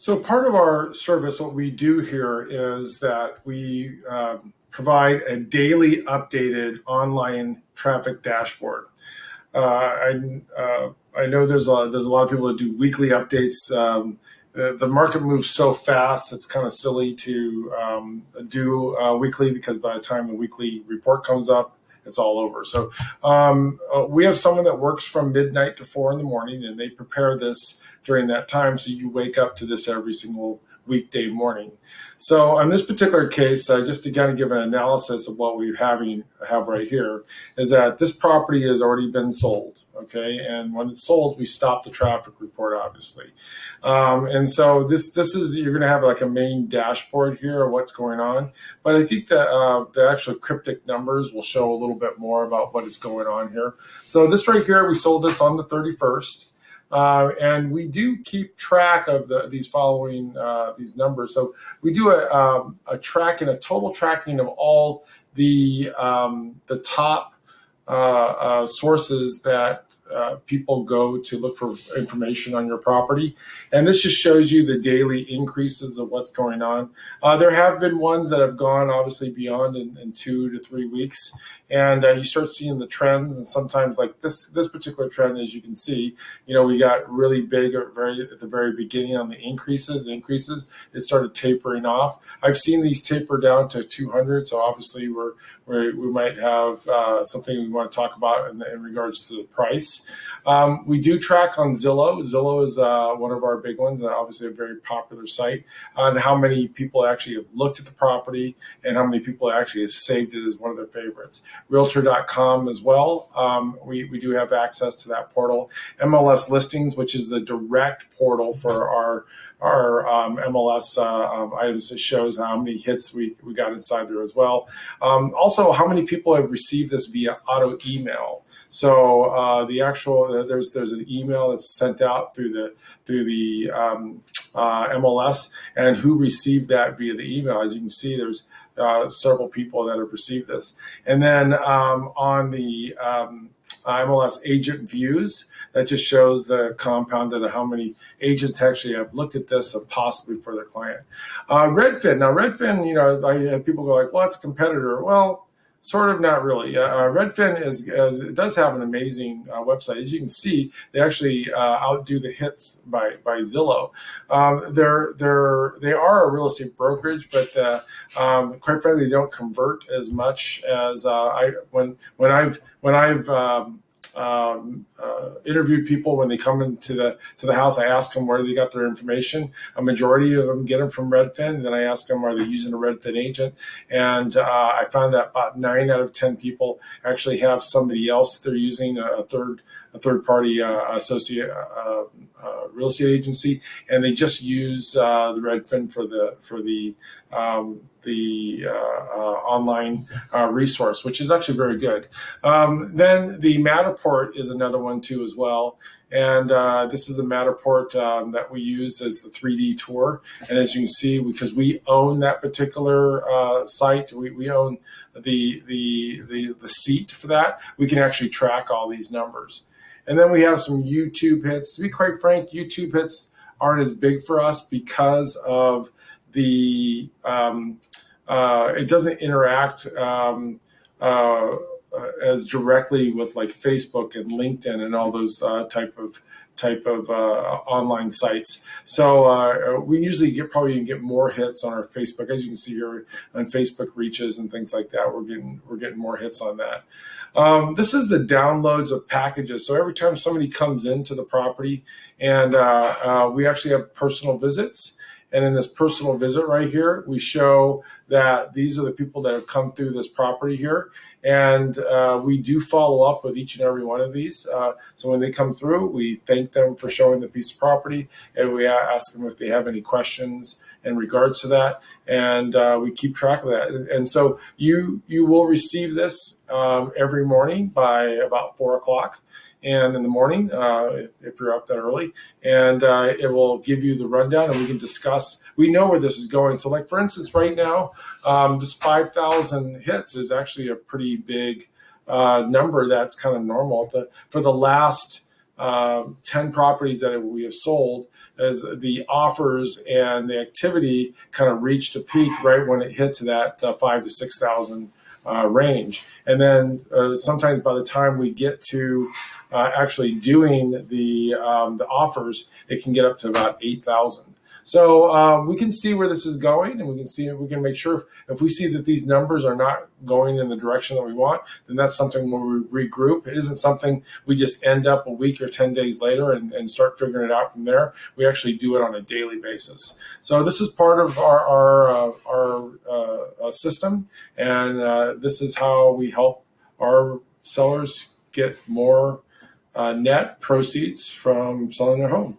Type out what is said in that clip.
So part of our service, what we do here is that we provide a daily updated online traffic dashboard. I know there's a lot of people that do weekly updates. The market moves so fast; it's kind of silly to do weekly, because by the time the weekly report comes up, it's all over. So we have someone that works from midnight to 4 in the morning, and they prepare this during that time, so you wake up to this every single weekday morning. So on this particular case, just to kind of give an analysis of what we have right here, is that this property has already been sold, okay? And when it's sold, we stop the traffic report, obviously. And so this is, you're gonna have like a main dashboard here of what's going on. But I think that the actual cryptic numbers will show a little bit more about what is going on here. So this right here, we sold this on the 31st. And we do keep track of these following these numbers. So we do a total tracking of all the top sources that people go to look for information on your property. And this just shows you the daily increases of what's going on. There have been ones that have gone obviously beyond in 2 to 3 weeks. And you start seeing the trends. And sometimes like this particular trend, as you can see, we got really big at the very beginning on the increases. It started tapering off. I've seen these taper down to 200. So obviously we might have something we want to talk about in regards to the price. We do track on Zillow. Zillow is one of our big ones, obviously a very popular site, on how many people actually have looked at the property and how many people actually have saved it as one of their favorites. Realtor.com as well. We do have access to that portal. MLS Listings, which is the direct portal for our MLS items. It shows how many hits we got inside there as well. Also, how many people have received this via auto email. So there's an email that's sent out through the MLS, and who received that via the email. As you can see, there's several people that have received this. And then on the MLS agent views, that just shows the compounded of how many agents actually have looked at this possibly for their client. Redfin. Now Redfin, I have people go like, well, it's a competitor. Well, sort of, not really. Redfin it does have an amazing website. As you can see, they actually outdo the hits by Zillow. They are a real estate brokerage, but quite frankly, they don't convert as much as when I've interviewed people when they come into the house. I ask them where they got their information. A majority of them get them from Redfin. And then I ask them, are they using a Redfin agent? And I found that about 9 out of 10 people actually have somebody else they're using, a third party associate real estate agency, and they just use the Redfin for the online resource, which is actually very good. Then the Matterport is another one too as well. And this is a Matterport that we use as the 3D tour. And as you can see, because we own that particular site, we own the seat for that, we can actually track all these numbers. And then we have some YouTube hits. To be quite frank, YouTube hits aren't as big for us because of it doesn't interact as directly with like Facebook and LinkedIn and all those type of online sites. So we usually probably get more hits on our Facebook, as you can see here on Facebook reaches and things like that. We're getting more hits on that. This is the downloads of packages. So every time somebody comes into the property, and we actually have personal visits. And in this personal visit right here, we show that these are the people that have come through this property here. And we do follow up with each and every one of these. So when they come through, we thank them for showing the piece of property, and we ask them if they have any questions in regards to that. And we keep track of that. And so you will receive this every morning by about 4 o'clock. And in the morning, if you're up that early, and it will give you the rundown, and we can discuss. We know where this is going. So like, for instance, right now, this 5,000 hits is actually a pretty big number. That's kind of normal. For the last 10 properties that we have sold, as the offers and the activity kind of reached a peak right when it hit to that 5,000 to 6,000 range. And then sometimes by the time we get to actually doing the offers, it can get up to about 8,000. So we can see where this is going, and we can make sure if we see that these numbers are not going in the direction that we want, then that's something where we regroup. It isn't something we just end up a week or 10 days later and start figuring it out from there. We actually do it on a daily basis. So this is part of our system, and this is how we help our sellers get more net proceeds from selling their home.